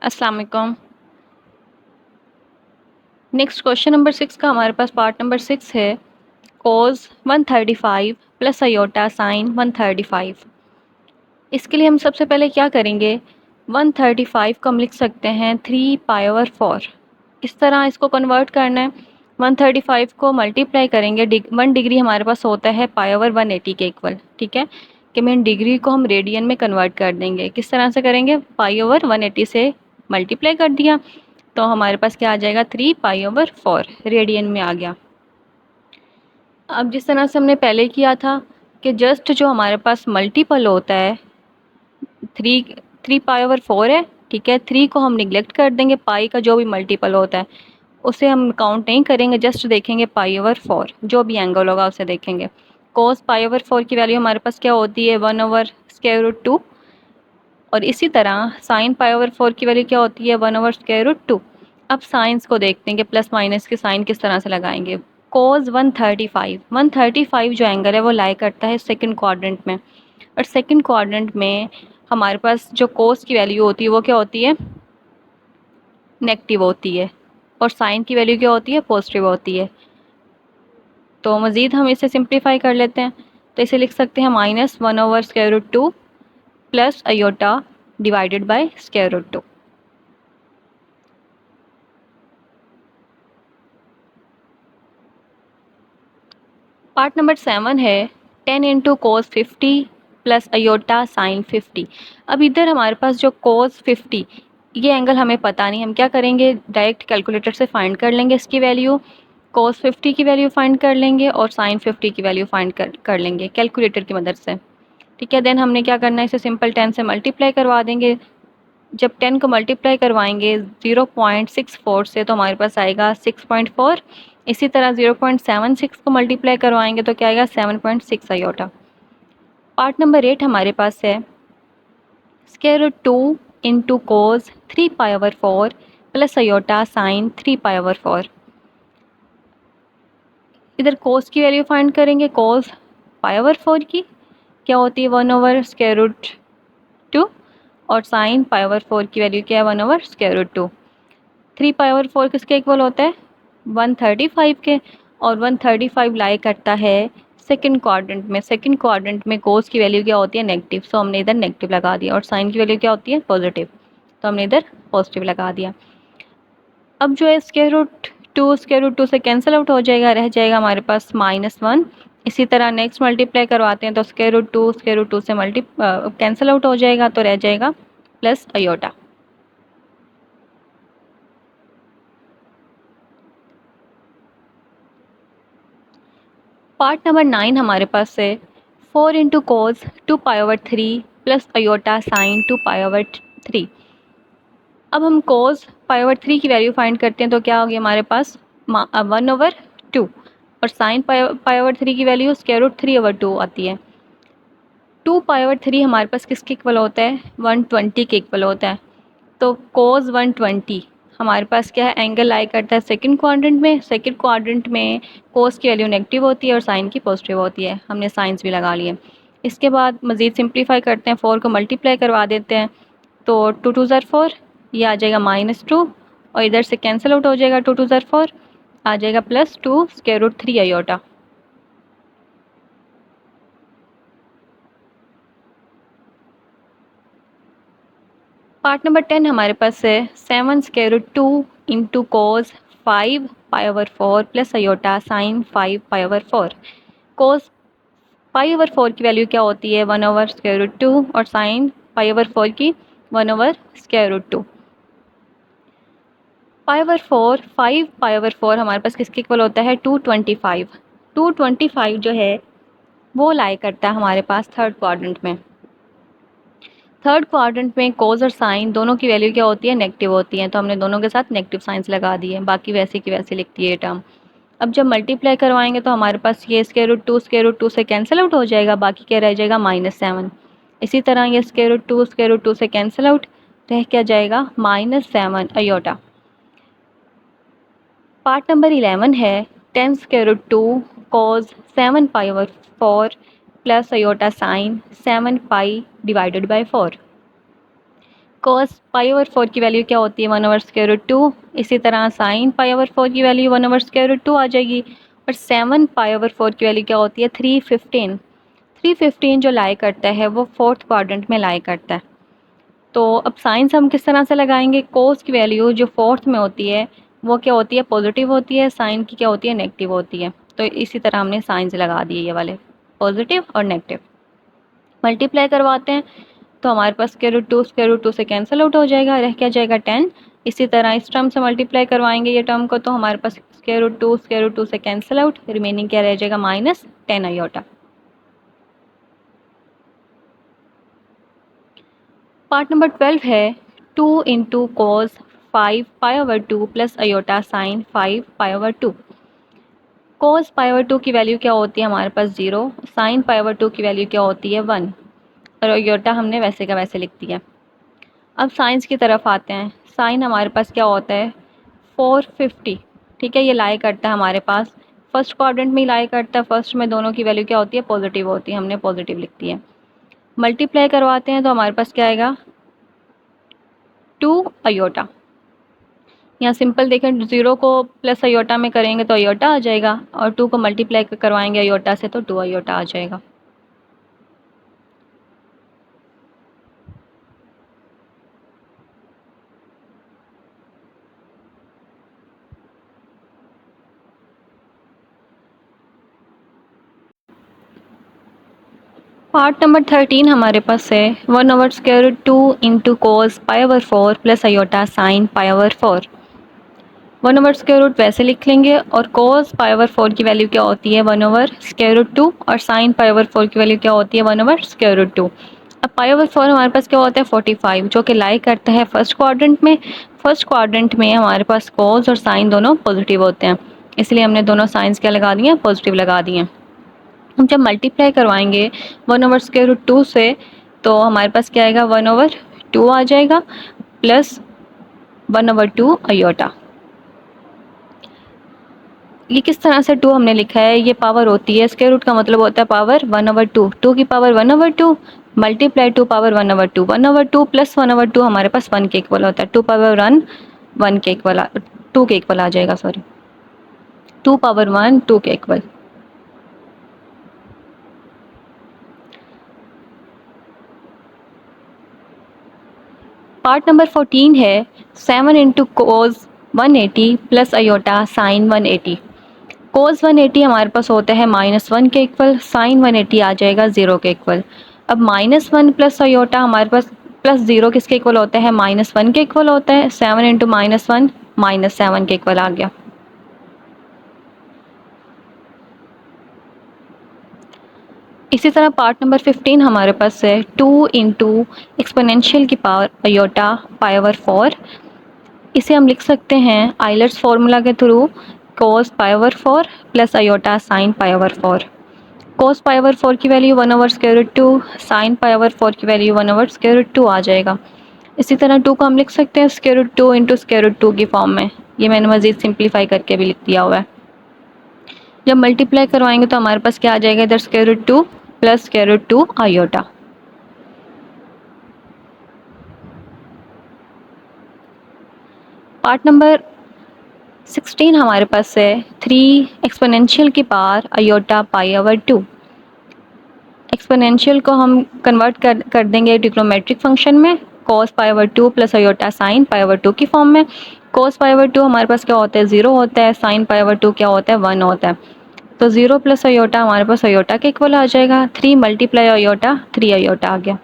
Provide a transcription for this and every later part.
अस्सलाम वालेकुम। Next question number 6 का हमारे पास पार्ट नंबर 6 है cos 135 प्लस आयोटा साइन 135। इसके लिए हम सबसे पहले क्या करेंगे, 135 को हम लिख सकते हैं 3π/4। इस तरह इसको कन्वर्ट करना है। 135 को मल्टीप्लाई करेंगे, 1 डिग्री हमारे पास होता है π/180 के इक्वल, ठीक है। कि मैं डिग्री को हम रेडियन में कन्वर्ट कर देंगे। किस तरह से करेंगे, π/180 से मल्टीप्लाई कर दिया तो हमारे पास क्या आ जाएगा, 3π/4 रेडियन में आ गया। अब जिस तरह से हमने पहले किया था कि जस्ट जो हमारे पास मल्टीपल होता है, 3π/4 है, ठीक है। 3 को हम निगलेक्ट कर देंगे, पाई का जो भी मल्टीपल होता है उसे हम काउंट नहीं करेंगे, जस्ट देखेंगे π/4 जो भी एंगल होगा उसे देखेंगे। cos π/4 की वैल्यू हमारे पास क्या होती है, 1/√2। और इसी तरह साइन π/4 की वैल्यू क्या होती है, 1/√2। अब साइंस को देखते हैं कि प्लस माइनस के साइन किस तरह से लगाएंगे। cos 135 जो एंगल है वो लाई करता है सेकंड क्वाड्रेंट में, और सेकंड क्वाड्रेंट में हमारे पास जो cos की वैल्यू होती है वो क्या होती है, नेगेटिव होती है, और साइन की वैल्यू क्या होती है, पॉजिटिव होती है। तो मज़ीद हम इसे सिंप्लीफाई कर लेते हैं, तो इसे लिख सकते हैं -1/√2 plus iota divided bye √2। Part number 7 है 10 into cos 50 plus iota sign 50। अब इधर हमारे पास जो कोस 50, ये एंगल हमें पता नहीं, हम क्या करेंगे, डायरेक्ट कैलकुलेटर से फाइंड कर लेंगे इसकी वैल्यू। कोस 50 की वैल्यू फाइंड कर लेंगे और साइन 50 की वैल्यू फाइंड कर लेंगे कैलकुलेटर की मदद से, ठीक है। देन हमने क्या करना है, इसे सिंपल 10 से मल्टीप्लाई करवा देंगे। जब 10 को मल्टीप्लाई करवाएंगे 0.64 से तो हमारे पास आएगा 6.4। इसी तरह 0.76 को मल्टीप्लाई करवाएंगे तो क्या आएगा, 7.6 आयोटा। पार्ट नंबर 8 हमारे पास है √2 into cos 3π/4 plus iota sine 3π/4। इधर कोस की वैल्यू फाइंड करेंगे, कोस π/4 की क्या होती है, 1/√2, और साइन π/4 की वैल्यू क्या है, 1/√2। 3π/4 किसके इक्वल होता है, 135 के, और 135 लाई करता है सेकंड क्वाड्रेंट में। सेकंड क्वाड्रेंट में कोस की वैल्यू क्या होती है, नेगेटिव, सो हमने इधर नेगेटिव लगा दिया, और साइन की वैल्यू क्या होती है, पॉजिटिव, तो हमने इधर पॉजिटिव लगा दिया। अब जो है √2 से कैंसिल आउट हो जाएगा, रह जाएगा हमारे पास -1। इसी तरह नेक्स्ट मल्टीप्लाई करवाते हैं तो √2 से कैंसिल आउट हो जाएगा, तो रह जाएगा प्लस आयोटा। पार्ट नंबर 9 हमारे पास है 4 into cos 2π/3 plus iota sine 2π/3। अब हम कोस π/3 की वैल्यू फाइंड करते हैं तो क्या होगी हमारे पास, 1/2, और साइन π/3 की वैल्यू √3/2 आती है। 2π/3 हमारे पास किसके इक्वल होता है, 120 के इक्वल होता है। तो कोस 120 हमारे पास क्या है, एंगल लाई करता है सेकंड क्वाड्रेंट में। सेकंड क्वाड्रेंट में कोस की वैल्यू नेगेटिव होती है और साइन की पॉजिटिव होती है, हमने साइंस भी लगा लिए। इसके बाद मज़ीद सिंप्लीफाई करते हैं, 4 को मल्टीप्लाई करवा देते हैं तो 2 * 4, ये आ जाएगा -2, और इधर से कैंसिल आउट हो जाएगा, 2 * 4 आ जाएगा +2 √3 आयोटा। पार्ट नंबर 10 हमारे पास है 7 √2 into cos 5π/4 plus iota sine 5π/4। Cos π/4 की वैल्यू क्या होती है, 1/√2, और साइन π/4 की 1/√2। π/4 5π/4 हमारे पास किसके इक्वल होता है, 225। 225 जो है वो लाई करता है हमारे पास थर्ड क्वाड्रेंट में। थर्ड क्वाड्रेंट में कोस और साइन दोनों की वैल्यू क्या होती है, नेगेटिव होती है, तो हमने दोनों के साथ नेगेटिव साइंस लगा दिए, बाकी वैसे की वैसे लिखती है ये टर्म। अब जब मल्टीप्लाई करवाएंगे तो हमारे पास ये √2 से कैंसिल आउट हो जाएगा, बाकी क्या रह जाएगा, -7। इसी तरह ये √2 से कैंसिल आउट, रह क्या जाएगा, -7 आयोटा। पार्ट नंबर 11 है 10 √2 cos 7π/4 plus iota sine 7π divided by 4। Cos pi over 4 की वैल्यू क्या होती है 1/√2। इसी तरह साइन पाई ओवर 4 की वैल्यू 1/√2 आ जाएगी। और 7 पाई ओवर 4 की वैल्यू क्या होती है 315। 315 जो लाई करता है वो फोर्थ क्वाड्रेंट में लाई करता है। तो अब साइंस हम किस तरह से लगाएंगे, कोस की वैल्यू जो फोर्थ में होती है वो क्या होती है पॉजिटिव होती है, साइन की क्या होती है नेगेटिव होती है। तो इसी तरह हमने साइंस लगा दिए ये वाले पॉजिटिव और नेगेटिव। मल्टीप्लाई करवाते हैं तो हमारे पास स्क्वायर रूट 2 से कैंसिल आउट हो जाएगा, रह क्या जाएगा 10। इसी तरह इस टर्म से मल्टीप्लाई करवाएंगे ये टर्म को तो हमारे पास स्क्वायर रूट 2 से कैंसिल आउट, रिमेनिंग क्या रह जाएगा -10 आयोटा। पार्ट नंबर 12 है 2 इंटू कोस 5 pi over 2 plus iota sign 5 pi over 2। कोस पाई ओवर 2 की वैल्यू क्या होती है हमारे पास 0, साइन पाई ओवर 2 की वैल्यू क्या होती है 1 और अयोटा हमने वैसे का वैसे लिख दिया। अब साइंस की तरफ आते हैं। साइन हमारे पास क्या होता है 450। ठीक है, ये लाई करता है हमारे पास फर्स्ट क्वाड्रेंट में ही लाई करता है। फर्स्ट में दोनों की वैल्यू क्या होती है पॉजिटिव होती है, हमने पॉजिटिव लिख दी है। मल्टीप्लाई करवाते हैं तो हमारे पास क्या आएगा 2 अयोटा। यहाँ सिंपल देखें 0 को प्लस अयोटा में करेंगे तो अयोटा आ जाएगा और 2 को मल्टीप्लाई करवाएंगे अयोटा से तो 2 अयोटा आ जाएगा। पार्ट नंबर 13 हमारे पास है 1/√2 into cos pi over 4 plus iota sine pi over 4। 1/√, वैसे लिख लेंगे और कोस पाई ओवर 4 की वैल्यू क्या होती है 1/√2 और साइन पाई ओवर 4 की वैल्यू क्या होती है 1/√2। अब पाई ओवर 4 हमारे पास क्या होता है 45 जो कि लाई करता है फर्स्ट क्वाड्रेंट में। फर्स्ट क्वाड्रेंट में हमारे पास कोस और साइन दोनों पॉजिटिव होते हैं, इसलिए हमने दोनों साइंस क्या लगा दिए पॉजिटिव लगा दिए। हम जब मल्टीप्लाई करवाएंगे 1/√2 से तो हमारे पास क्या आएगा 1/2 आ जाएगा प्लस 1/2 अयोटा। ये किस तरह से 2 हमने लिखा है, ये पावर होती है स्क्वायर रूट का मतलब होता है पावर 1/2। 2 की पावर 1/2 मल्टीप्लाई 2 पावर 1/2। 1/2 प्लस 1/2 हमारे पास 1 के इक्वल होता है। 2 पावर 1 के इक्वल 2 के इक्वल आ जाएगा, सॉरी 2 पावर 1 2 के इक्वल। पार्ट नंबर 14 है 7 into cos 180 plus iota sign 180। कोस 180 हमारे पास होता है -1 के इक्वल, साइन 180 आ जाएगा 0 के इक्वल। अब -1 प्लस अयोटा हमारे पास प्लस 0 किसके इक्वल होता है -1 के इक्वल होता है। 7 इंटू -1 -7 के इक्वल आ गया। इसी तरह पार्ट नंबर 15 हमारे पास है 2 इंटू एक्सपोनेंशियल की पावर अयोटा पाई ओवर 4। इसे हम लिख सकते हैं आइलर्स फार्मूला के through cos pi over 4 plus iota sine pi over 4। Cos pi over 4 की वैल्यू 1/√2, साइन पाई ओवर 4 की वैल्यू 1/√2 आ जाएगा। इसी तरह 2 को हम लिख सकते हैं √2 इंटू √2 की फॉर्म में। ये मैंने मज़ीद सिंप्लीफाई करके भी लिख दिया हुआ है। जब मल्टीप्लाई करवाएंगे तो हमारे पास क्या आ जाएगा इधर √2 प्लस √2 आयोटा। पार्ट नंबर 16 हमारे पास है 3 एक्सपोनेंशियल की power iota pi over 2। Exponential को हम कन्वर्ट कर देंगे ट्रिग्नोमेट्रिक फंक्शन में cos pi over 2 plus iota sine pi over 2 की फॉर्म में। cos पाई ओवर 2 हमारे पास क्या होता है 0 होता है, साइन पाई ओवर 2 क्या होता है 1 होता है। तो 0 प्लस अयोटा हमारे पास अयोटा के इक्वल आ जाएगा। 3 मल्टीप्लाई अयोटा 3 अयोटा आ गया।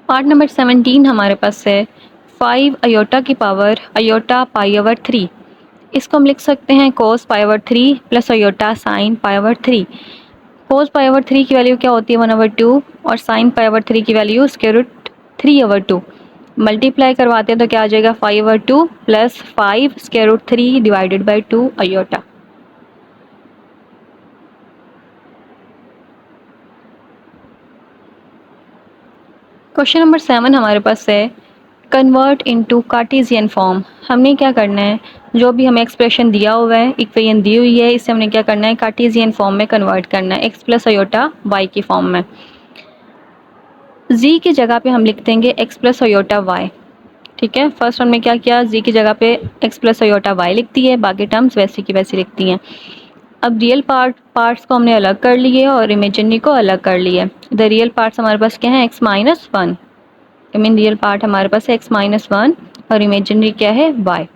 पार्ट नंबर 17 हमारे पास है 5 अयोटा की पावर अयोटा पाई ओवर 3। इसको हम लिख सकते हैं cos पाई over 3 plus iota sine pi over 3। cos पाई ओवर 3 की वैल्यू क्या होती है 1/2 और साइन पाई ओवर 3 की वैल्यू √3/2। मल्टीप्लाई करवाते हैं तो क्या आ जाएगा 5/2 plus 5 √3 divided by 2 iota. Question number 7 हमारे पास है कन्वर्ट इनटू कार्टेशियन फॉर्म, हमने क्या करना है, जो भी हमें एक्सप्रेशन दिया हुआ है, इक्वेशन दी हुई है, इससे हमने क्या करना है, कार्टेशियन फॉर्म में कन्वर्ट करना है, x प्लस अयोटा y की फॉर्म में। z की जगह पे हम लिख देंगे x प्लस अयोटा y। ठीक है, फर्स्ट हमने क्या किया, z की जगह पे x प्लस अयोटा y लिख दी है, बाकी टर्म्स वैसी की वैसी लिखती हैं। अब रियल पार्ट्स को हमने अलग कर लिए और इमेजिनरी को अलग कर लिया। द रियल पार्ट्स हमारे पास क्या है, x minus one, I mean real part हमारे पास है x माइनस वन और इमेजिनरी क्या है, y।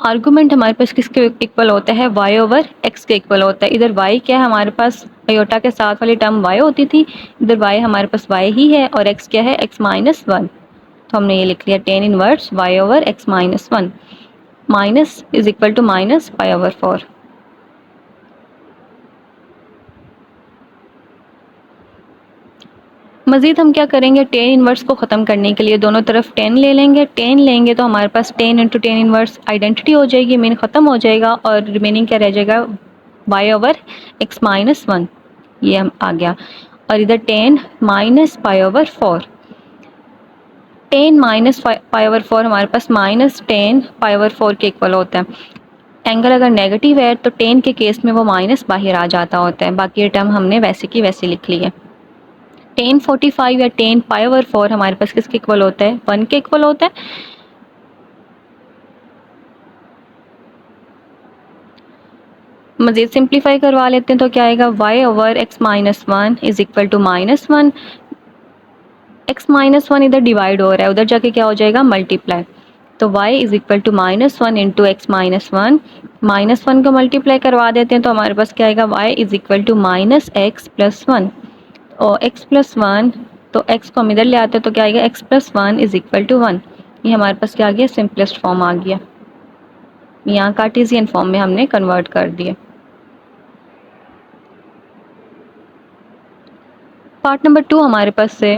आर्गुमेंट हमारे पास किसके इक्वल होता है, y ओवर x के इक्वल होता है। इधर y क्या है, हमारे पास अयोटा के साथ वाली टर्म y होती थी, इधर y हमारे पास y ही है और x क्या है, x माइनस वन। तो हमने ये लिख लिया tan inverse y over x minus one, minus is equal to minus pi over four. मज़ीद हम क्या करेंगे, टेन इनवर्स को ख़त्म करने के लिए दोनों तरफ 10 ले लेंगे। 10 लेंगे तो हमारे पास 10 इंटू टेन इनवर्स आइडेंटिटी हो जाएगी, मीन ख़त्म हो जाएगा और रिमेनिंग क्या रह जाएगा, y over x minus one, ये हम आ गया। और इधर 10 minus pi over four, 10 minus pi over four हमारे पास माइनस 10 पाई ओवर फोर के इक्वल होता है। एंगल अगर नेगेटिव है तो 10 के केस में वो माइनस बाहर आ जाता होता है। बाकी ये टर्म हमने वैसे की वैसे लिख ली है। 1045 या 10 पाई ओवर फोर हमारे पास किसके इक्वल होता है, 1 के इक्वल होता है। मज़ीद सिंप्लीफाई करवा लेते हैं तो क्या आएगा, y over x minus one is equal to minus one. x minus one इधर डिवाइड हो रहा है, उधर जाके क्या हो जाएगा, मल्टीप्लाई। तो y is equal to minus one into x minus one, minus one को मल्टीप्लाई करवा देते हैं तो हमारे पास क्या आएगा, y is equal to minus x plus one. और x प्लस वन, तो x को हम इधर ले आते हैं तो क्या आएगा, x plus one is equal to one. ये हमारे पास क्या आ गया, सिंपलेस्ट फॉर्म आ गया। यहाँ कार्टेशियन फॉर्म में हमने कन्वर्ट कर दिया। पार्ट नंबर 2 हमारे पास से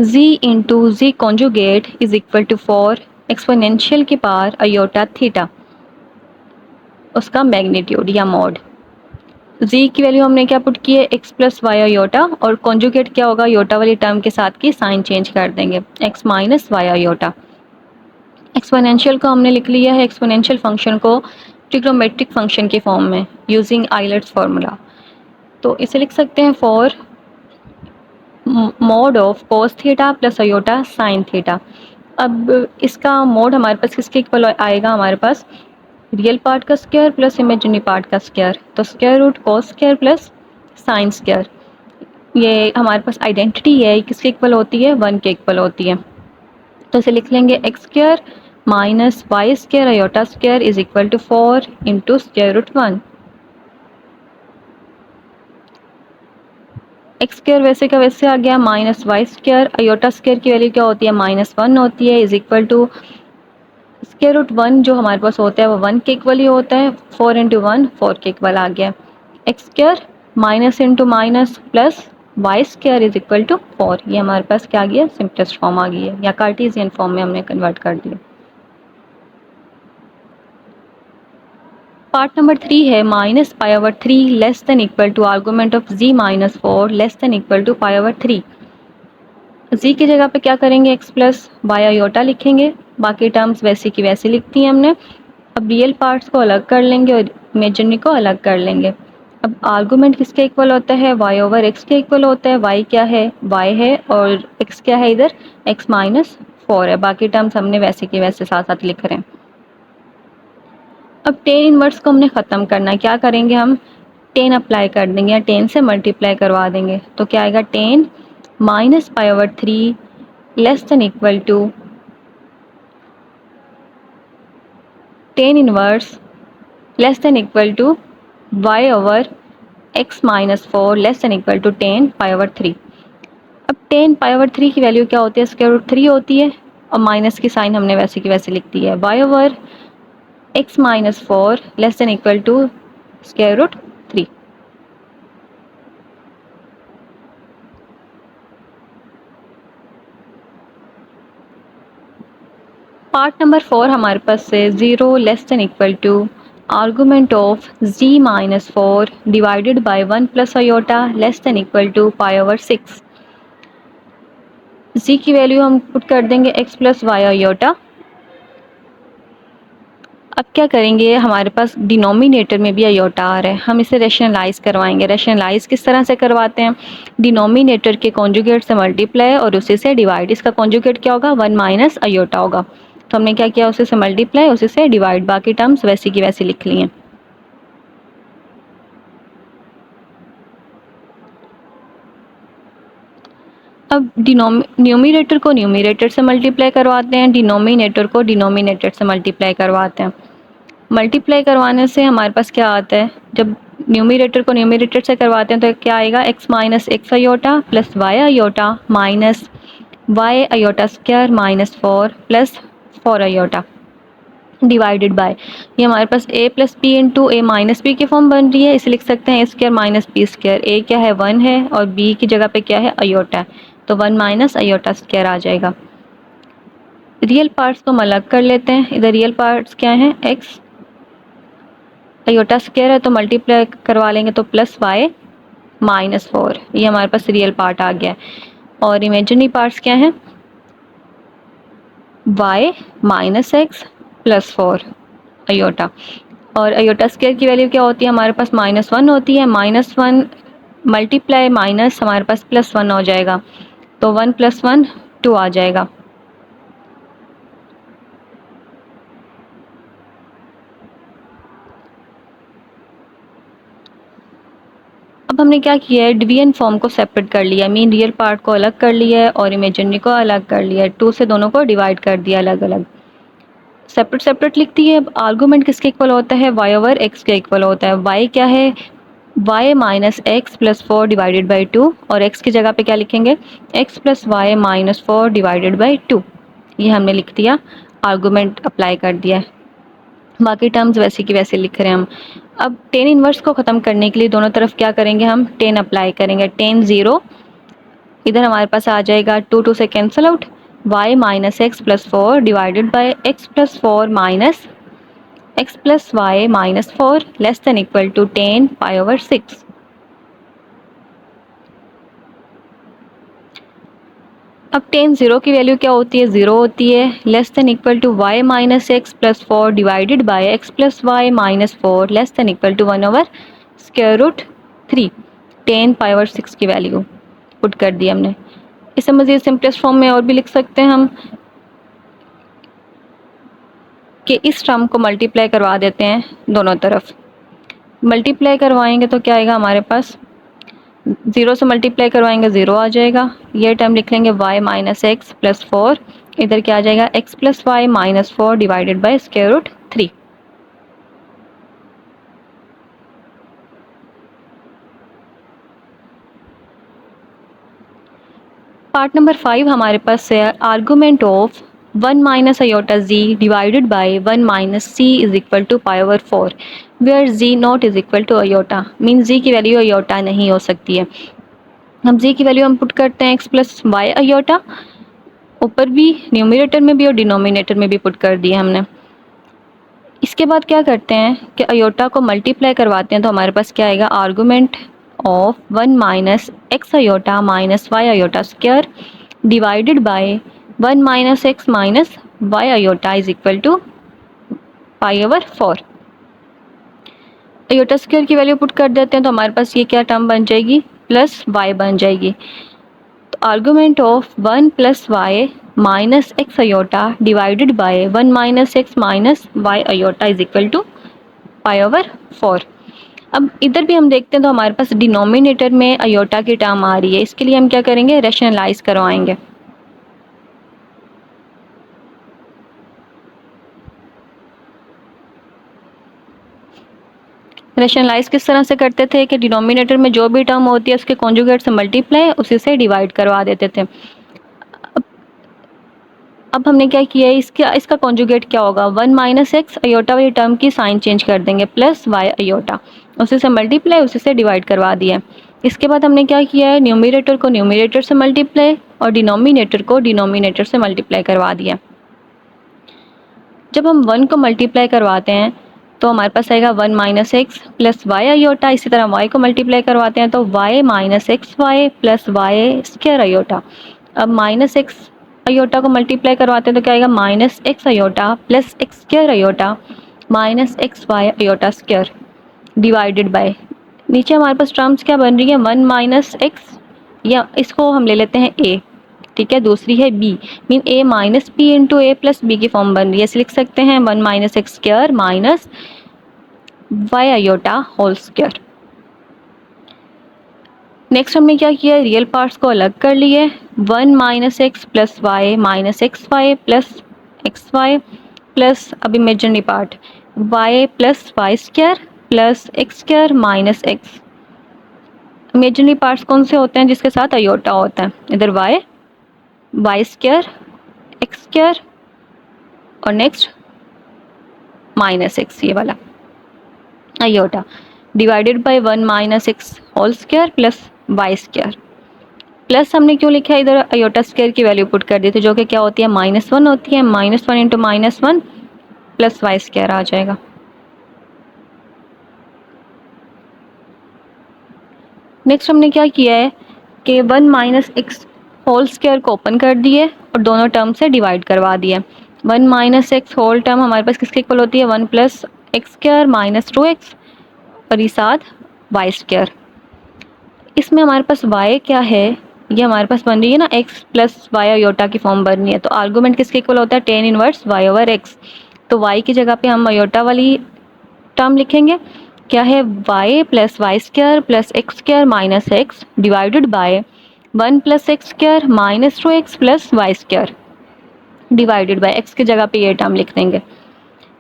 z into z conjugate is equal to four exponential के पार अयोटा थीटा, उसका मैग्नीट्यूड या मोड। z की वैल्यू हमने क्या पुट की है, x प्लस वाई अयोटा, और कॉन्जुगेट क्या होगा, योटा वाली टर्म के साथ की साइन चेंज कर देंगे, x minus y iota. Exponential को हमने लिख लिया है, एक्सपोनेंशियल फंक्शन को ट्रिग्नोमेट्रिक फंक्शन के फॉर्म में यूजिंग आइलर्ट्स फार्मूला। तो इसे लिख सकते हैं four mod of cos theta plus iota sine theta. अब इसका मोड हमारे पास किसके इक्वल आएगा, हमारे पास रियल पार्ट का स्क्वायर प्लस इमेजिनरी पार्ट का स्क्वायर, तो square root cos square plus sine square. ये हमारे पास आइडेंटिटी है, किसके इक्वल होती है, 1 के इक्वल होती है। तो इसे लिख लेंगे x square minus y square iota square is equal to four into square root one. X square वैसे का वैसे आ गया, minus y square, iota square की वैल्यू क्या होती है, माइनस वन होती है, is equal to square root one जो हमारे पास होता है वो 1 के इक्वल ही होता है, 4 इंटू वन 4 के इक्वल आ गया। X square minus into minus plus y square is equal to 4, ये हमारे पास क्या आ गया, सिंपलेस्ट फॉर्म आ गई है, या कार्टेशियन फॉर्म में हमने कन्वर्ट कर दिया। पार्ट नंबर 3 है minus pi over three less than equal to argument of z minus four less than equal to pi over three. z की जगह पे क्या करेंगे, x प्लस वाई अयोटा लिखेंगे, बाकी टर्म्स वैसी की वैसी लिखती हैं हमने। अब रियल पार्ट्स को अलग कर लेंगे और इमेजिनरी को अलग कर लेंगे। अब आर्गूमेंट किसके इक्वल होता है, y ओवर x के इक्वल होता है। y क्या है, y है, और x क्या है, इधर x माइनस फोर है। बाकी टर्म्स हमने वैसे की वैसे साथ साथ लिख रहे हैं। अब टेन इनवर्स को हमने ख़त्म करना है, क्या करेंगे हम, 10 अप्लाई कर देंगे या 10 से मल्टीप्लाई करवा देंगे, तो क्या आएगा, 10 minus pi over three less than equal to 10 inverse less than equal to y over x minus four less than equal to 10 pi over three. अब 10 पाई ओवर थ्री की वैल्यू क्या होती है, स्क्वायर रूट थ्री होती है, और minus की sign हमने वैसे की वैसे लिख दी है, y over x minus four less than equal to square root three. Part number 4 हमारे पास से 0 less than equal to argument of z minus four divided by 1 plus iota less than equal to pi over six. z की value हम put कर देंगे x plus y iota. अब क्या करेंगे, हमारे पास डिनोमिनेटर में भी आयोटा आ रहा है, हम इसे रेशनलाइज करवाएंगे। रेशनलाइज किस तरह से करवाते हैं, डिनोमिनेटर के कॉन्जुगेट से मल्टीप्लाई और उसी से डिवाइड। इसका कॉन्जुगेट क्या होगा, 1 माइनस आयोटा होगा। तो हमने क्या किया, उसी से मल्टीप्लाई उसी से डिवाइड, बाकी टर्म्स वैसी की वैसी लिख ली हैं। अब न्यूमिनेटर को न्यूमिनेटर से मल्टीप्लाई करवाते हैं, डिनोमिनेटर को डिनोमिनेटर से मल्टीप्लाई करवाते हैं। मल्टीप्लाई करवाने से हमारे पास क्या आता है, जब न्यूमिनेटर को न्यूमिनेटर से करवाते हैं तो क्या आएगा, x minus x iota plus y iota minus y iota square minus 4 plus 4 iota divided by, ये हमारे पास a plus b into a minus b की फॉर्म बन रही है। इसे लिख सकते हैं a square minus b square. a क्या है 1 है और b की जगह पे क्या है आयोटा है, तो 1 माइनस आयोटा स्क्वायर आ जाएगा। रियल पार्ट्स को हम अलग कर लेते हैं। इधर रियल पार्ट्स क्या हैं, x आयोटा स्क्वायर है तो मल्टीप्लाई करवा लेंगे तो प्लस वाई माइनस 4, ये हमारे पास रियल पार्ट आ गया है। और इमेजिनरी पार्ट्स क्या हैं, y minus x plus 4 iota. और आयोटा स्क्वायर की वैल्यू क्या होती है, हमारे पास -1 होती है। -1 मल्टीप्लाई माइनस हमारे पास +1 हो जाएगा, तो 1 + 1 2 आ जाएगा। अब हमने क्या किया है, डिवीजन फॉर्म को सेपरेट कर लिया, मीन रियल पार्ट को अलग कर लिया है और इमेजिनरी को अलग कर लिया है। 2 से दोनों को डिवाइड कर दिया अलग अलग, सेपरेट सेपरेट लिखती है। अब आर्गूमेंट किसके इक्वल होता है, y ओवर x के इक्वल होता है। y क्या है, y minus x plus 4 divided by 2, और x की जगह पे क्या लिखेंगे, x plus y minus 4 divided by 2, ये हमने लिख दिया, आर्गूमेंट अप्लाई कर दिया है। बाकी टर्म्स वैसे की वैसे लिख रहे हैं हम। अब टेन इनवर्स को ख़त्म करने के लिए दोनों तरफ क्या करेंगे, हम टेन अप्लाई करेंगे। टेन 0, इधर हमारे पास आ जाएगा 2 2 से cancel out, y minus x plus 4 divided by x plus 4 minus x plus y minus 4 less than equal to 10 pi over 6। अब टेन 0 की वैल्यू क्या होती है, 0 होती है, less than equal to y minus x plus 4 divided by x plus y minus 4 less than equal to 1 over square root 3। 10 pi over 6 की value put कर दी हमने। इसे मज़ीद सिंपलेस्ट फॉर्म में और भी लिख सकते हैं हम, कि इस टर्म को मल्टीप्लाई करवा देते हैं दोनों तरफ। मल्टीप्लाई करवाएंगे तो क्या आएगा हमारे पास, 0 से मल्टीप्लाई करवाएंगे 0 आ जाएगा। ये टर्म लिख लेंगे y माइनस एक्स प्लस 4, इधर क्या आ जाएगा x plus y minus 4 divided by square root 3। Part number 5 हमारे पास है, argument of 1 minus iota z divided by 1 minus c is equal to pi over 4 where z not is equal to iota, mean z की value iota नहीं हो सकती है। हम z की वैल्यू हम पुट करते हैं x प्लस वाई आयोटा, ऊपर भी न्यूमिनेटर में भी और डिनोमिनेटर में भी पुट कर दिया हमने। इसके बाद क्या करते हैं कि आयोटा को मल्टीप्लाई करवाते हैं, तो हमारे पास क्या आएगा, argument of 1 minus x iota minus y iota square divided by 1 minus x minus y iota is equal to pi over 4। Iota square की वैल्यू पुट कर देते हैं, तो हमारे पास ये क्या टर्म बन जाएगी, प्लस वाई बन जाएगी। तो argument of 1 plus y minus x iota divided by 1 minus x minus y iota is equal to pi over 4। अब इधर भी हम देखते हैं तो हमारे पास डिनोमिनेटर में आयोटा की टर्म आ रही है, इसके लिए हम क्या करेंगे, रैशनलाइज करवाएंगे। रैशनलाइज किस तरह से करते थे कि डिनोमिनेटर में जो भी टर्म होती है उसके कॉन्जुगेट से मल्टीप्लाई उसी से डिवाइड करवा देते थे। अब हमने क्या किया है, इसका कॉन्जुगेट क्या होगा, 1 माइनस एक्स आयोटा वाली टर्म की साइन चेंज कर देंगे, प्लस वाई आयोटा, उसी से मल्टीप्लाई उसी से डिवाइड करवा दिया। इसके बाद हमने क्या किया है, न्यूमिनेटर को न्यूमिनेटर से मल्टीप्लाई और डिनोमिनेटर को डिनोमिनेटर से मल्टीप्लाई करवा दिया। जब हम 1 को मल्टीप्लाई करवाते हैं तो हमारे पास आएगा 1 minus x plus y iota. इसी तरह y को मल्टीप्लाई करवाते हैं तो y minus x y plus y square iota. अब माइनस एक्स अयोटा को मल्टीप्लाई करवाते हैं तो क्या आएगा, minus x iota plus x square iota minus x y iota square divided by, नीचे हमारे पास टर्म्स क्या बन रही है, वन माइनस एक्स, या इसको हम ले लेते हैं ए, ठीक है, दूसरी है b, mean a minus b into a plus b की फॉर्म बन रही है, ऐसे लिख सकते हैं one minus x square minus y iota whole square. Next हमने क्या किया, रियल पार्ट्स को अलग कर लिए, one minus x plus y minus x y plus x y plus अब imaginary part y plus y square plus x square minus x. Imaginary parts कौन से होते हैं, जिसके साथ अयोटा होता है, इधर y y square x square और नेक्स्ट माइनस एक्स, ये वाला iota divided by one minus x whole square plus y square, plus हमने क्यों लिखा है इधर, अयोटा स्क्वायर की वैल्यू पुट कर दी थी जो कि क्या होती है, माइनस वन होती है, minus one into minus one plus y square आ जाएगा। नेक्स्ट हमने क्या किया है कि one minus x whole square को ओपन कर दिए और दोनों टर्म से डिवाइड करवा दिए, one minus x whole term हमारे पास किसके इक्वल होती है, one plus x square minus two x और ये साथ वाई स्क्वायर। इसमें हमारे पास y क्या है, ये हमारे पास बन रही है ना x प्लस वाई अयोटा की फॉर्म बन रही है, तो आर्गूमेंट किसके इक्वल होता है, tan inverse y over x, तो y की जगह पे हम अयोटा वाली टर्म लिखेंगे, क्या है y plus y square plus x square minus x divided by one plus x square minus two x plus y square divided by x की जगह पे ये टर्म लिख देंगे,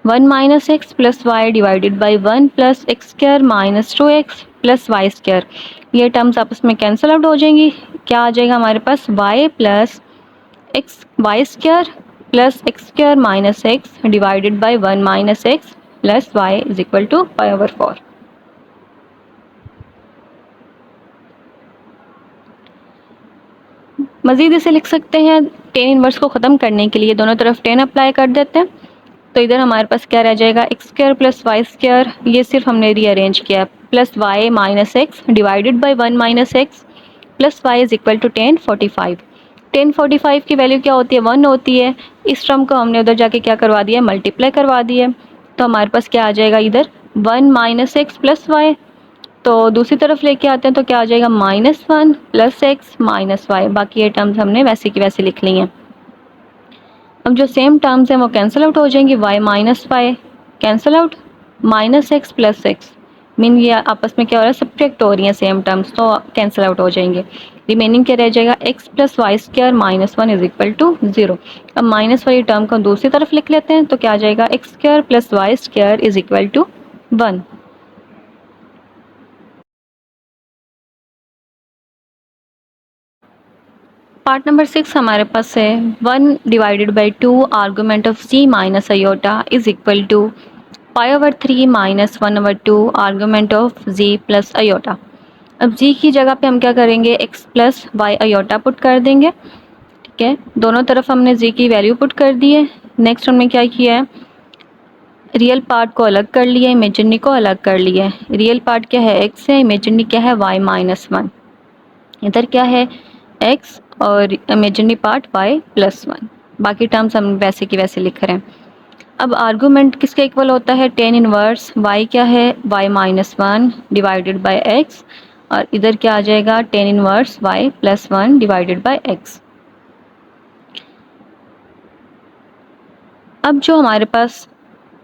one minus x plus y divided by one plus x square minus two x plus y square, ये terms आपस में cancel out हो जाएंगी, क्या आ जाएगा हमारे पास y plus x y square plus x square minus x divided by one minus x plus y is equal to pi over four. मज़ीद इसे लिख सकते हैं, टेन इनवर्स को ख़त्म करने के लिए दोनों तरफ टेन अप्लाई कर देते हैं, तो इधर हमारे पास क्या रह जाएगा, x square plus y square, ये सिर्फ हमने रीअरेंज किया है, plus y minus x divided by one minus x plus y is equal to tan forty five. Tan forty five की वैल्यू क्या होती है, वन होती है, इस टर्म को हमने उधर जाके क्या करवा दिया, मल्टीप्लाई करवा दिया, तो हमारे पास क्या आ जाएगा इधर one minus x plus y, तो दूसरी तरफ लेके आते हैं तो क्या आ जाएगा minus one plus x minus y, बाकी ये टर्म्स हमने वैसे की वैसे लिख ली हैं। अब जो सेम टर्म्स हैं वो कैंसिल आउट हो जाएंगी, y minus y cancel out, minus x plus x, mean ये आपस में क्या हो रहा है, सब्ट्रैक्ट हो रही हैं सेम टर्म्स, तो कैंसिल आउट हो जाएंगे, रिमेनिंग क्या रह जाएगा, x plus y square minus one is equal to zero. अब माइनस वाली टर्म को दूसरी तरफ लिख लेते हैं तो क्या आ जाएगा, x square plus y square is equal to one. Part number 6 हमारे पास है, one divided by two argument of c minus iota is equal to pi over three minus one over two argument of z plus iota. अब z की जगह पे हम क्या करेंगे, x plus y iota put कर देंगे, ठीक है, दोनों तरफ हमने z की वैल्यू पुट कर दी है। नेक्स्ट हमने क्या किया है, रियल पार्ट को अलग कर लिया, इमेजिनरी को अलग कर लिया है, रियल पार्ट क्या है x है, इमेजिनरी क्या है y माइनस वन, इधर क्या है x और imaginary part y plus one, बाकी टर्म्स हम वैसे की वैसे लिख रहे हैं। अब आर्गूमेंट किसके इक्वल होता है, टेन इनवर्स y क्या है, y minus one divided by x, और इधर क्या आ जाएगा tan inverse y plus one divided by x. अब जो हमारे पास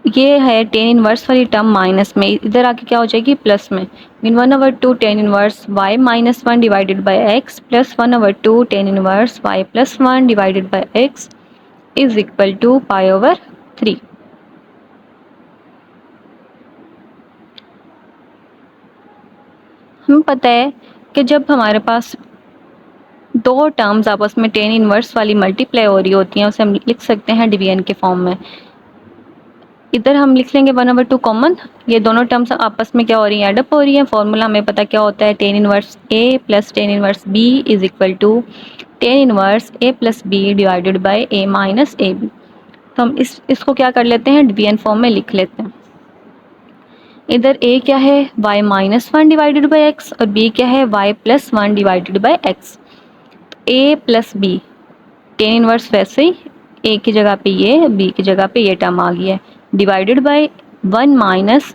ये है टेन इनवर्स वाली टर्म माइनस में, इधर आके क्या हो जाएगी प्लस में, mean one over two tan inverse y minus one divided by x plus one over two tan inverse y plus one divided by x is equal to pi over three. हमें पता है कि जब हमारे पास दो terms आपस में ten inverse वाली मल्टीप्लाई हो रही होती हैं उसे हम लिख सकते हैं डिवीजन के फॉर्म में। इधर हम लिख लेंगे वन ओवर टू कॉमन, ये दोनों टर्म्स आपस में क्या हो रही हैं, एडअप हो रही हैं। फॉर्मूला हमें पता क्या होता है, tan inverse a plus tan inverse b is equal to tan inverse a plus b divided by a minus a b. तो हम इसको क्या कर लेते हैं, डिवीजन फॉर्म में लिख लेते हैं। इधर a क्या है y minus one divided by x और b क्या है y plus one divided by x. A plus b, tan inverse वैसे ही ए की जगह पे ये, बी की जगह पे ये टर्म आ गया है, डिवाइडेड बाय 1 माइनस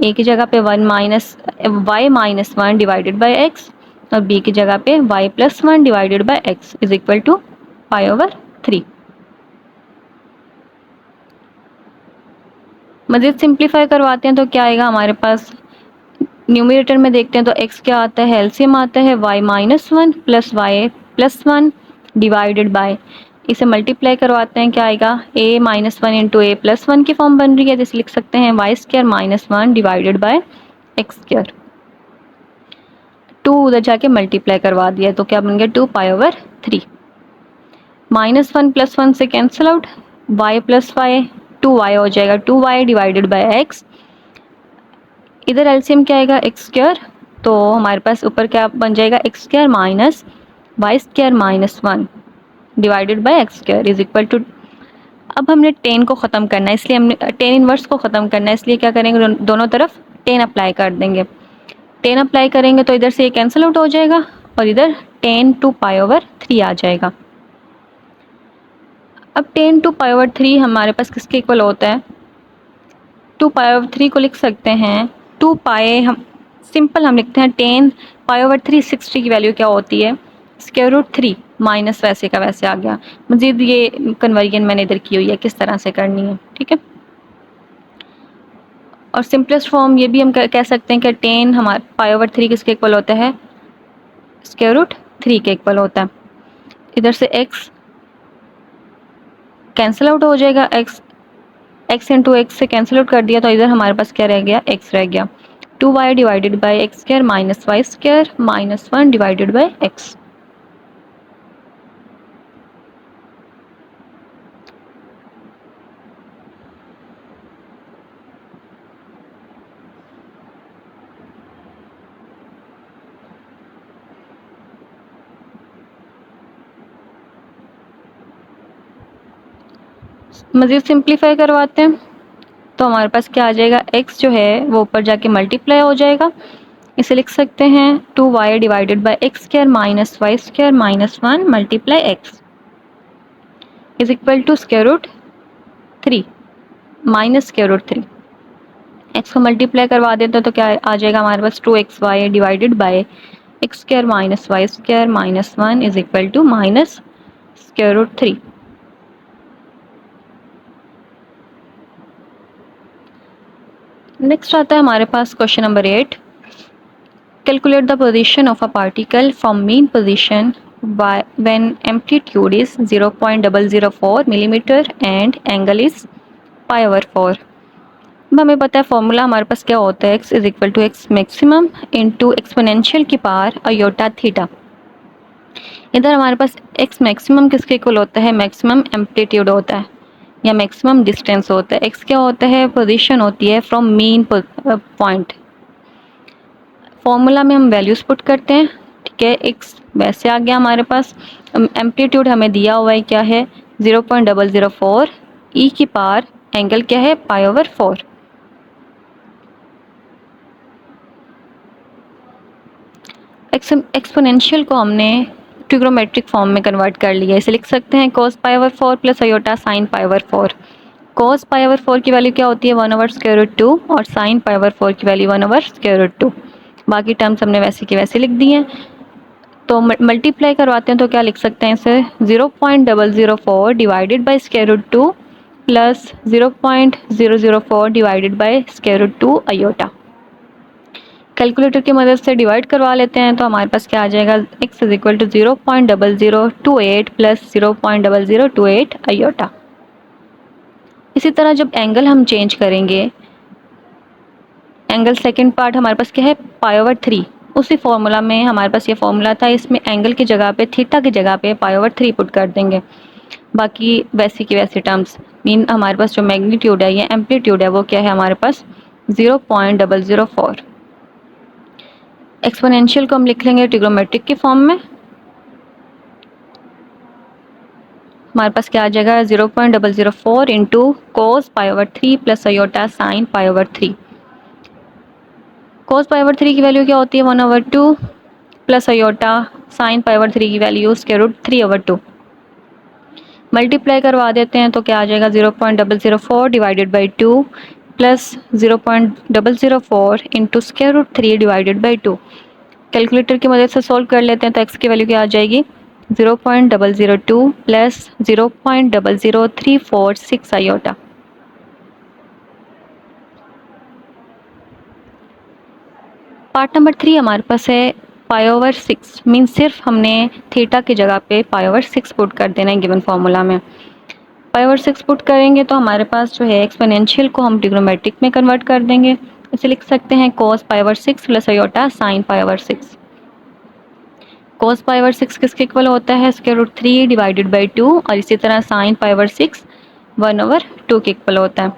ए की जगह पे 1 minus y minus 1 divided by x, और बी की जगह पे y plus 1 divided by x is equal to pi over 3। मज़ीद सिंप्लीफाई करवाते हैं तो क्या आएगा हमारे पास, न्यूमरेटर में देखते हैं तो x क्या आता है, एलसीएम आता है y minus 1 plus y plus 1 divided by, इसे मल्टीप्लाई करवाते हैं क्या आएगा, a minus 1 into a plus 1 की फॉर्म बन रही है, जिसे लिख सकते हैं y square minus 1 divided by x square. 2 उधर जाके मल्टीप्लाई करवा दिया तो क्या बन गया 2 पाई ओवर 3, माइनस 1 प्लस 1 से cancel out, y plus y 2y हो जाएगा, 2y डिवाइडेड बाय एक्स, इधर एलसीएम क्या आएगा एक्स स्क्वायर, तो हमारे पास ऊपर क्या बन जाएगा x square minus y square minus 1 divided by x square is equal to, अब हमने 10 को ख़त्म करना है, इसलिए हमने 10 इनवर्स को ख़त्म करना है, इसलिए क्या करेंगे दोनों तरफ 10 अप्लाई कर देंगे, 10 अप्लाई करेंगे तो इधर से ये कैंसिल आउट हो जाएगा और इधर 10 टू पाई ओवर 3 आ जाएगा। अब 10 टू पाई ओवर 3 हमारे पास किसके इक्वल होता है, 2 पाई ओवर 3 को लिख सकते हैं 2 पाई, हम सिंपल हम लिखते हैं 10 पाई ओवर 3, 60 की वैल्यू क्या होती है स्क्वायर रूट 3 माइनस वैसे का वैसे आ गया, मजीद ये कन्वर्जन मैंने इधर की हुई है किस तरह से करनी है, ठीक है। और सिंपलेस्ट फॉर्म ये भी हम कह सकते हैं कि 10 हमारे पाई ओवर 3 किसके इक्वल होता है स्क्वायर रूट 3 के इक्वल होता है, इधर से x कैंसिल आउट हो जाएगा, x इंटू एक्स से कैंसिल आउट कर दिया तो इधर हमारे पास क्या रह गया x रह गया, 2y divided by x square minus y square minus 1 divided by x. मज़ीद सिंप्लीफाई करवाते हैं तो हमारे पास क्या आ जाएगा, x जो है वो ऊपर जाके मल्टीप्लाई हो जाएगा, इसे लिख सकते हैं 2y divided by x square minus y square minus 1 multiply x is equal to square root 3 minus square root 3, x को मल्टीप्लाई करवा देते तो क्या आ जाएगा हमारे पास 2xy divided by x square minus y square minus 1 is equal to minus square root 3। Next आता है हमारे पास question number 8, calculate the position of a particle from mean position when amplitude is 0.004 millimetre and angle is pi over 4। अब हमें पता है formula हमारे पास क्या होता है, x is equal to x maximum into exponential की पावर अयोटा थीटा। इधर हमारे पास x मैक्सिमम किसके इक्वल होता है, मैक्सिमम एम्पलीट्यूड होता है या मैक्सिमम डिस्टेंस होता है, x क्या होता है पोजीशन होती है फ्रॉम मीन पॉइंट। फॉर्मूला में हम वैल्यूज पुट करते हैं, ठीक है, x वैसे आ गया हमारे पास, एम्पलीट्यूड हमें दिया हुआ है क्या है 0.004, e की पावर एंगल क्या है पाई ओवर 4। एक्सपोनेंशियल को हमने ट्रिग्नोमेट्रिक फॉर्म में कन्वर्ट कर लिया, इसे लिख सकते हैं cos पाई over 4 plus iota sine pi over 4। cos पाई ओवर 4 की वैल्यू क्या होती है 1 ओवर स्क्वायर रूट 2 और साइन पाई ओवर 4 की वैल्यू 1 ओवर स्क्वायर रूट 2। बाकी टर्म्स हमने वैसे की वैसे लिख दी हैं, तो मल्टीप्लाई करवाते हैं तो क्या लिख सकते हैं इसे 0.004 divided by square root 2 plus 0.004 divided by square root 2 iota. Calculator की मदद से डिवाइड करवा लेते हैं तो हमारे पास क्या आ जाएगा, x is equal to 0.0028 plus 0.0028 iota. इसी तरह जब एंगल हम चेंज करेंगे, एंगल सेकंड पार्ट हमारे पास क्या है पाई ओवर 3, उसी फॉर्मूला में हमारे पास ये फॉर्मूला था, इसमें एंगल की जगह पे थीटा की जगह पे पाई ओवर 3 पुट कर देंगे, बाकी वैसी की वैसी टर्म्स मीन हमारे पास जो मैग्नीट्यूड है या एम्पलीट्यूड है वो क्या है हमारे पास 0.004। एक्सपोनेंशियल को हम लिख लेंगे ट्रिग्नोमेट्रिक के फॉर्म में, हमारे पास क्या आ जाएगा 0.004 into cos pi over 3 plus iota sine pi over 3। कोस पाई ओवर 3 की वैल्यू क्या होती है 1 over 2 plus iota sine pi over 3 की वैल्यू स्क्वायर रूट 3/2 मल्टीप्लाई करवा देते हैं तो क्या आ जाएगा 0.004 divided by 2 plus 0.004 into square root 3 divided by 2। Calculator की मदद से सॉल्व कर लेते हैं तो x की वैल्यू क्या आ जाएगी 0.002 प्लस 0.00346 आयोटा। पार्ट नंबर 3 हमारे पास है पाई ओवर 6 मीन सिर्फ हमने थीटा की जगह पे पाई ओवर 6 पुट कर देना है गिवन फार्मूला में। पाई ओवर 6 पुट करेंगे तो हमारे पास जो है एक्सपोनेंशियल को हम ट्रिग्नोमेट्रिक में कन्वर्ट कर देंगे। इसे लिख सकते हैं cos पाई over 6 plus iota sign pi over 6। cos पाई ओवर 6 किसके इक्वल होता है स्क्वायर रूट 3 डिवाइडेड बाई 2 और इसी तरह साइन पाई ओवर 6 1/2 के इक्वल होता है।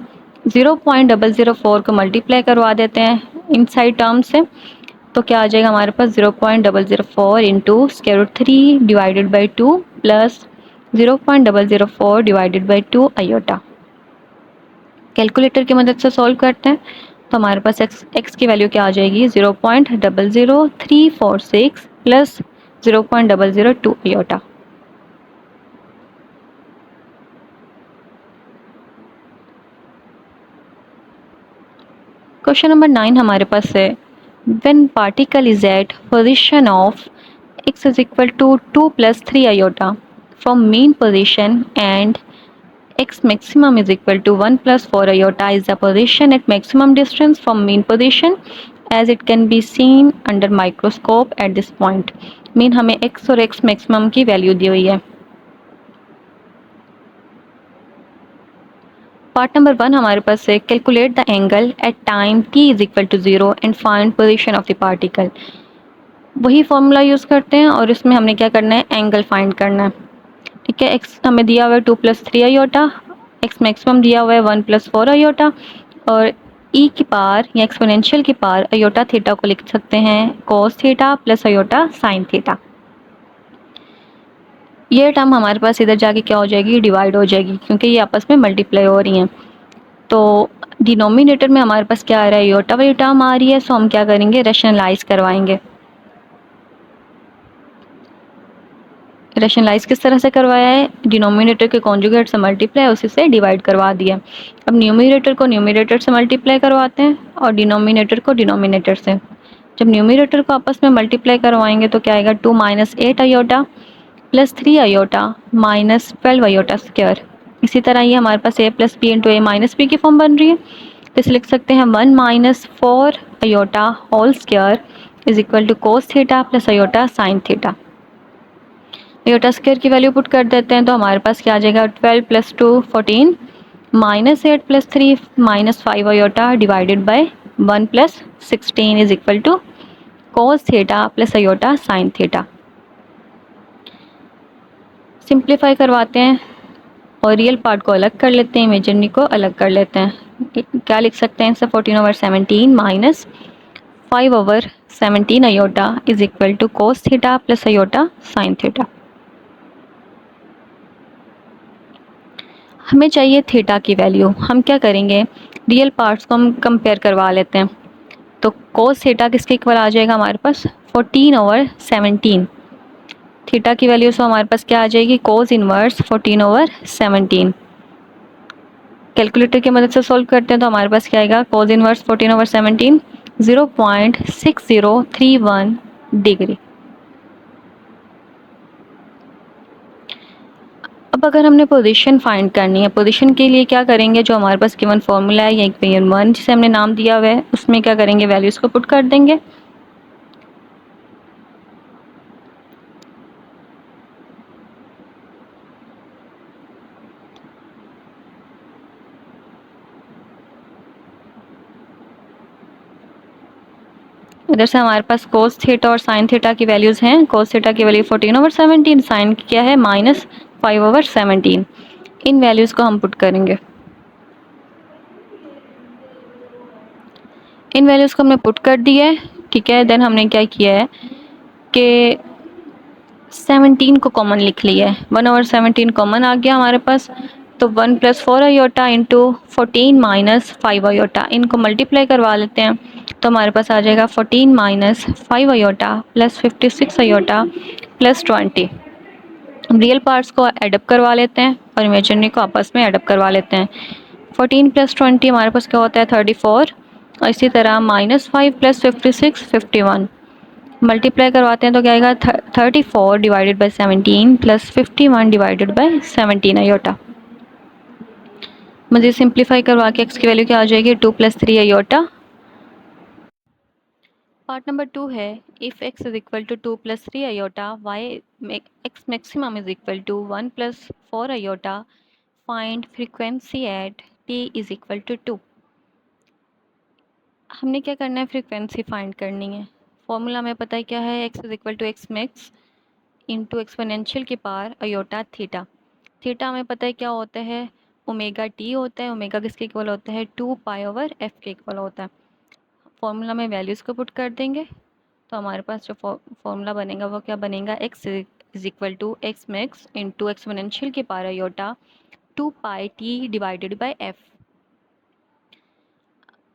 0.004 को मल्टीप्लाई करवा देते हैं इनसाइड टर्म से तो क्या आ जाएगा हमारे पास 0.004 into square root 3 divided by 2 plus 0.004 divided by 2 iota. Calculator की मदद से सॉल्व करते हैं तो हमारे पास x की वैल्यू क्या आ जाएगी 0.00346 प्लस 0.002 आयोटा। क्वेश्चन नंबर 9 हमारे पास है when particle is at position of x is equal to 2 plus 3 iota from mean position and x maximum is equal to 1 plus 4 iota is the position at maximum distance from mean position as it can be seen under microscope at this point। Mean हमें x और x maximum की value दी हुई है। Part number 1 हमारे पास है calculate the angle at time t is equal to 0 and find position of the particle. वही फॉर्मूला यूज़ करते हैं और इसमें हमने क्या करना है एंगल फाइंड करना है। ठीक है x हमें दिया हुआ है 2 प्लस 3 आयोटा, x मैक्सिमम दिया हुआ है 1 प्लस 4 आयोटा और e की पावर या एक्सपोनेंशियल की पावर आयोटा थीटा को लिख सकते हैं cos theta plus iota sine theta. ये टर्म हमारे पास इधर जाके क्या हो जाएगी डिवाइड हो जाएगी क्योंकि ये आपस में मल्टीप्लाई हो रही हैं। तो डिनोमिनेटर में हमारे पास क्या आ रहा है आयोटा वाली टर्म आ रही है सो हम क्या करेंगे रैशनलाइज करवाएंगे। रैशनलाइज किस तरह से करवाया है डिनोमिनेटर के कॉन्जुगेट से मल्टीप्लाई उसी से डिवाइड करवा दिया। अब न्यूमरेटर को न्यूमरेटर से मल्टीप्लाई करवाते हैं और डिनोमिनेटर को डिनोमिनेटर से। जब न्यूमरेटर को आपस में मल्टीप्लाई करवाएंगे तो क्या आएगा 2 minus 8 iota plus 3 iota minus 12 iota square. इसी तरह ये हमारे पास a plus b into a minus b की फॉर्म बन रही है तो इसे लिख सकते हैं 1 minus 4 iota whole square is equal to cos theta plus iota sine theta. Iota square की वैल्यू पुट कर देते हैं तो हमारे पास क्या आ जाएगा 12 plus 2 14 minus 8 plus 3 minus 5 iota divided by 1 plus 16 is equal to cos theta plus iota sine theta. Simplify करवाते हैं और रियल पार्ट को अलग कर लेते हैं इमेजिनरी को अलग कर लेते हैं। क्या लिख सकते हैं इसे 14/17 minus 5/17 iota is equal to cos theta plus iota sine theta. हमें चाहिए थीटा की वैल्यू। हम क्या करेंगे रियल पार्ट्स को हम कंपेयर करवा लेते हैं तो कोस थीटा किसके इक्वल आ जाएगा हमारे पास 14/17। थीटा की वैल्यू से हमारे पास क्या आ जाएगी कोस इनवर्स 14/17। कैलकुलेटर की मदद से सॉल्व करते हैं तो हमारे पास क्या आएगा कोस इनवर्स 14/17 0.6031 डिग्री। अब अगर हमने पोजीशन फाइंड करनी है पोजीशन के लिए क्या करेंगे जो हमारे पास गिवन फॉर्मूला है या इक्वेशन 1 जिसे हमने नाम दिया हुआ है उसमें क्या करेंगे वैल्यूज़ को पुट कर देंगे। इधर से हमारे पास कोस थीटा और साइन थीटा की वैल्यूज़ हैं। कोस थीटा की वैल्यू 14/17 साइन की क्या है माइनस 5/17। इन वैल्यूज़ को हम पुट करेंगे। इन वैल्यूज़ को हमने पुट कर दिया है। ठीक है देन हमने क्या किया है कि 17 को कॉमन लिख लिया है 1/17 कॉमन आ गया हमारे पास तो 1 plus 4 iota into 14 minus 5 iota इनको मल्टीप्लाई करवा लेते हैं तो हमारे पास आ जाएगा 14 minus 5 iota plus 56 iota plus 20। Real parts को एडअप करवा लेते हैं और इमेजिनरी को आपस में एडअप करवा लेते हैं। 14 प्लस 20 हमारे पास क्या होता है 34, और इसी तरह -5 प्लस 56 51। मल्टीप्लाई करवाते हैं तो क्या आएगा 34 divided by 17 plus 51 divided by 17 iota. मुझे सिंप्लीफाई करवा के एक्स की वैल्यू क्या आ जाएगी 2 प्लस 3 अयोटा। पार्ट नंबर 2 है, if x is equal to 2 plus 3 iota y x maximum is equal to 1 plus 4 iota, find frequency at t is equal to 2। हमने क्या करना है, फ्रीक्वेंसी फाइंड करनी है। फॉर्मूला हमें पता है क्या है, x is equal to x max into exponential की पावर अयोटा थीटा। थीटा हमें पता है क्या होता है, ओमेगा टी होता है। ओमेगा किसके इक्वल होता है 2 पाई ओवर एफ के इक्वल होता है। फॉर्मूला में वैल्यूज़ को पुट कर देंगे तो हमारे पास जो फॉर्मूला बनेगा वो क्या बनेगा, x is equal to x max into exponential की power iota 2 pi t divided by f.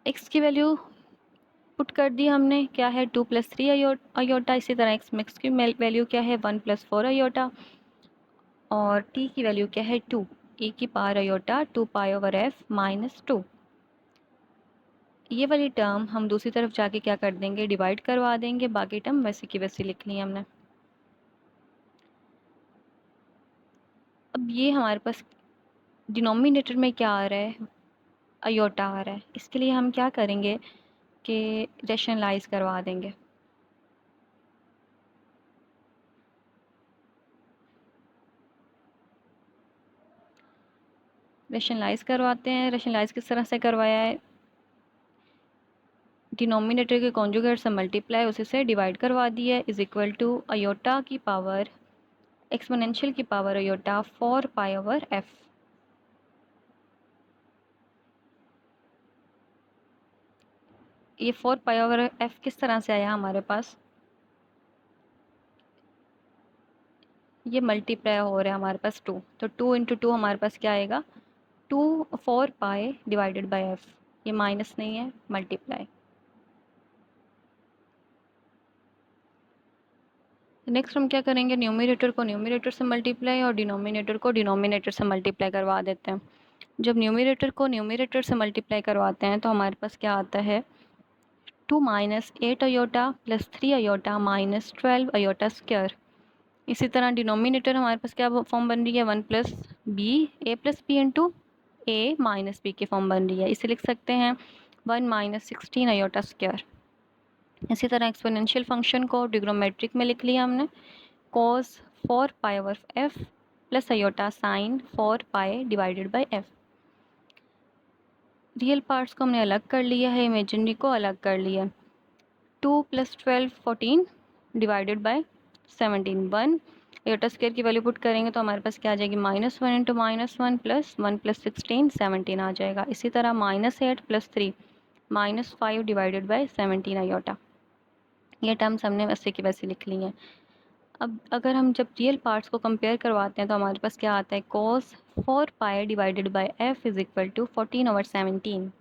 x की वैल्यू पुट कर दी हमने, क्या है 2 प्लस 3 अयोटा। इसी तरह एक्स मैक्स की वैल्यू क्या है 1 प्लस 4 अयोटा, और t की वैल्यू क्या है 2 e की power iota 2 pi over F minus 2। ये वाली टर्म हम दूसरी तरफ जाके क्या कर देंगे, डिवाइड करवा देंगे। बाकी टर्म वैसे की वैसे लिख ली हमने। अब ये हमारे पास डिनोमिनेटर में क्या आ रहा है, अयोटा आ रहा है। इसके लिए हम क्या करेंगे कि रेशनलाइज करवा देंगे। रेशनलाइज करवाते हैं। रेशनलाइज किस तरह से करवाया है, डिनोमिनेटर के कॉन्जुगेट से मल्टीप्लाई उसी से डिवाइड करवा दिया है, इज इक्वल टू अयोटा की पावर एक्सपोनेंशियल की power aorta 4 pi over F. ये 4 पाई ओवर एफ किस तरह से आया हमारे पास, ये मल्टीप्लाई हो रहा है हमारे पास 2, तो 2 इंटू 2 हमारे पास क्या आएगा 4 पाई डिवाइडेड बाई एफ। ये माइनस नहीं है, मल्टीप्लाई। नेक्स्ट हम क्या करेंगे, न्यूमरेटर को न्यूमरेटर से मल्टीप्लाई और डिनोमिनेटर को डिनोमिनेटर से मल्टीप्लाई करवा देते हैं। जब न्यूमरेटर को न्यूमरेटर से मल्टीप्लाई करवाते हैं तो हमारे पास क्या आता है 2 minus 8 iota plus 3 iota minus 12 iota square. इसी तरह डिनोमिनेटर हमारे पास क्या फॉर्म बन रही है 1 plus B A plus b into a minus b की फॉर्म बन रही है। इसे लिख सकते हैं 1 माइनस 16 अयोटा स्क्वायर। इसी तरह एक्सपोनेंशियल फंक्शन को ट्रिग्नोमेट्रिक में लिख लिया हमने, cos 4 pi over F plus iota sign 4 pi divided by F. Real parts को हमने अलग कर लिया है, इमेजिनरी को अलग कर लिया। 2 plus 12 14 divided by 17 1। Iota square की वैल्यू पुट करेंगे तो हमारे पास क्या आ जाएगी -1 इंटू -1 प्लस 1 प्लस 16 17 आ जाएगा। इसी तरह -8 प्लस 3 -5 डिवाइडेड बाई 17 अयोटा। ये टर्म्स हमने वैसे की वैसे लिख ली हैं। अब अगर हम जब रियल पार्ट्स को कंपेयर करवाते हैं तो हमारे पास क्या आता है cos 4 pi divided by f is equal to 14 over 17।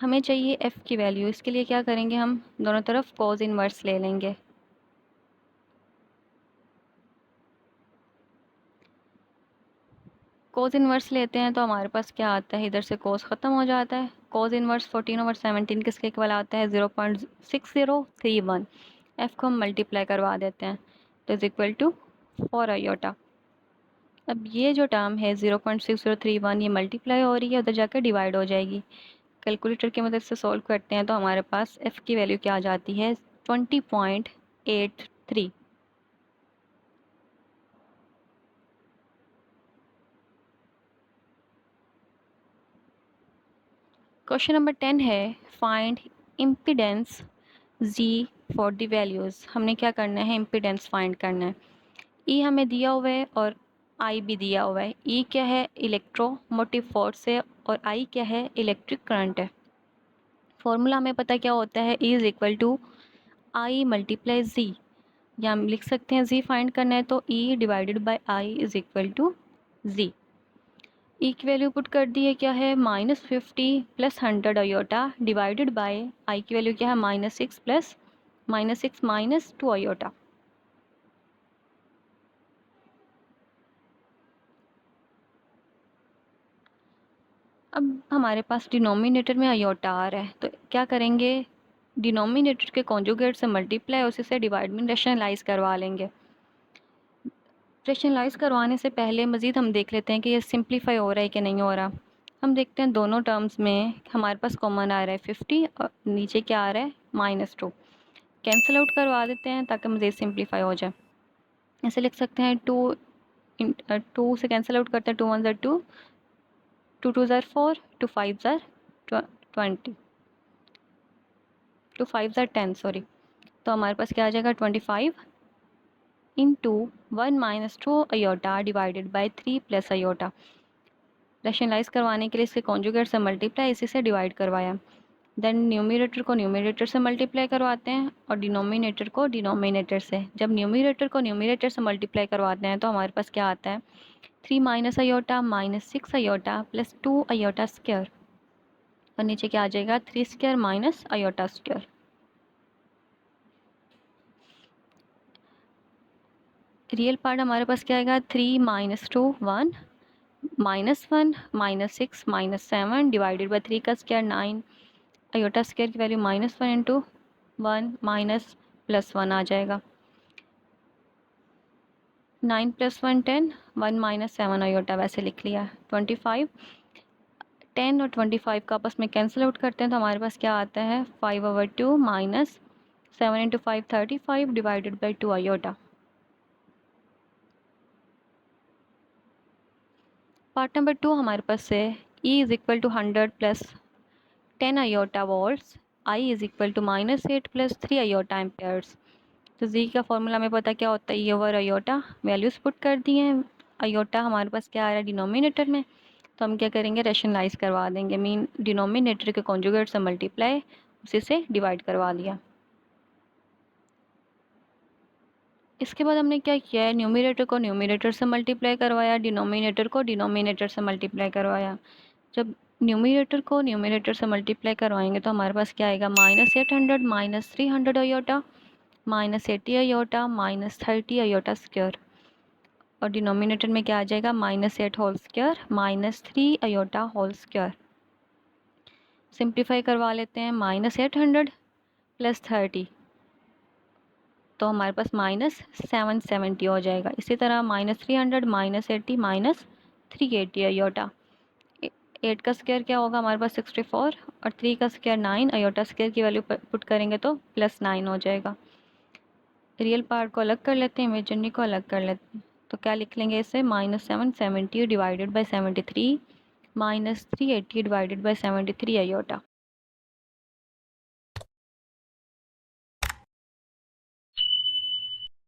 हमें चाहिए f की वैल्यू, इसके लिए क्या करेंगे, हम दोनों तरफ cos इनवर्स ले लेंगे। cos इनवर्स लेते हैं तो हमारे पास क्या आता है, इधर से cos ख़त्म हो जाता है। cos इनवर्स 14 ओवर 17 किसके इक्वल आता है 0.6031। f को हम मल्टीप्लाई करवा देते हैं तो इज इक्वल टू 4 अयोटा। अब ये जो टर्म है 0.6031 ये मल्टीप्लाई हो रही है, उधर जाकर डिवाइड हो जाएगी। कैलकुलेटर की मदद से सॉल्व करते हैं तो हमारे पास f की वैल्यू क्या आ जाती है 20.83। क्वेश्चन नंबर 10 है, find impedance z for the values. हमने क्या करना है, इम्पीडेंस फाइंड करना है। E हमें दिया हुआ है और I भी दिया हुआ है। E क्या है, इलेक्ट्रोमोटिव फोर्स है, और I क्या है, इलेक्ट्रिक करंट है। फॉर्मूला हमें पता क्या होता है, E is equal to I multiply Z, या हम लिख सकते हैं Z फाइंड करना है तो E divided by I is equal to Z। E की वैल्यू पुट कर दी है, क्या है -50 plus 100 iota divided by I की वैल्यू क्या है -6 प्लस -6 माइनस 2 अयोटा। अब हमारे पास डिनोमिनेटर में अयोटा आ रहा है, तो क्या करेंगे, डिनोमिनेटर के कॉन्जुगेट से मल्टीप्लाई उसी से डिवाइड में रेशनलाइज करवा लेंगे। रेशनलाइज करवाने से पहले मज़ीद हम देख लेते हैं कि ये सिंप्लीफाई हो रहा है कि नहीं हो रहा। हम देखते हैं दोनों टर्म्स में हमारे पास कॉमन आ रहा है 50 और नीचे क्या आ रहा है -2। कैंसिल आउट करवा देते हैं ताकि मज़ीद सिंप्लीफाई हो जाए। ऐसे लिख सकते हैं 2 से कैंसिल आउट करते हैं, 2 1 ज़ार 2, 2 2 ज़ार 4, 2 5 ज़ार 20, 2 5 ज़ार 10 सॉरी। तो हमारे पास क्या आ जाएगा 25 into 1 minus 2 iota divided by 3 plus iota. Rationalise करवाने के लिए इसके कॉन्जुगेट से मल्टीप्लाई, इसी से डिवाइड करवाया। देन न्यूमरेटर को न्यूमरेटर से मल्टीप्लाई करवाते हैं और डिनोमिनेटर को डिनोमिनेटर से। जब न्यूमरेटर को न्यूमरेटर से मल्टीप्लाई करवाते हैं तो हमारे पास क्या आता है 3 minus iota -6 iota plus 2 iota square, और नीचे क्या आ जाएगा 3 square minus iota square. Real part हमारे पास क्या आएगा 3 माइनस 2 1 -1 -6 -7 डिवाइडेड बाई 3 का स्क्वायर 9, अयोटा स्क्वायर की वैल्यू -1 इंटू 1 माइनस प्लस 1 आ जाएगा। 9 + 1 10, 1 माइनस 7 अयोटा वैसे लिख लिया। 25 10 और 25 का आपस में कैंसिल आउट करते हैं तो हमारे पास क्या आता है 5/2 minus 7 into 5 35 divided by 2 iota. Part number 2 हमारे पास है E is equal to 100 plus 10 iota volts, I is equal to -8 plus 3 iota amperes. तो जी का फॉर्मूला हमें पता क्या होता है, ये ओवर अयोटा। वैल्यूज़ पुट कर दी हैं, अयोटा हमारे पास क्या आ रहा है डिनोमिनेटर में, तो हम क्या करेंगे रेशनलाइज करवा देंगे, मीन डिनोमिनेटर के कॉन्जुगेट से मल्टीप्लाई उसी से डिवाइड करवा दिया। इसके बाद हमने क्या किया है न्यूमरेटर को न्यूमरेटर से मल्टीप्लाई करवाया, डिनोमिनेटर को डिनोमिनेटर से मल्टीप्लाई करवाया। जब न्यूमरेटर को न्यूमरेटर से मल्टीप्लाई करवाएंगे तो हमारे पास क्या आएगा -800 -300 अयोटा -80 अयोटा -30 अयोटा स्क्वायर, और डिनोमिनेटर में क्या आ जाएगा -8 whole square -3 iota whole square. Simplify करवा लेते हैं, -800 प्लस 30 तो हमारे पास -770 हो जाएगा। इसी तरह -300 -80 -380 अयोटा। 8 का स्क्वायर क्या होगा हमारे पास 64 और 3 का स्क्वायर 9, अयोटा स्क्वायर की वैल्यू पुट करेंगे तो +9 हो जाएगा। रियल पार्ट को अलग कर लेते हैं, इमेजिनरी को अलग कर लेते हैं, तो क्या लिख लेंगे इसे -770 divided by 73 -380 divided by 73 aorta.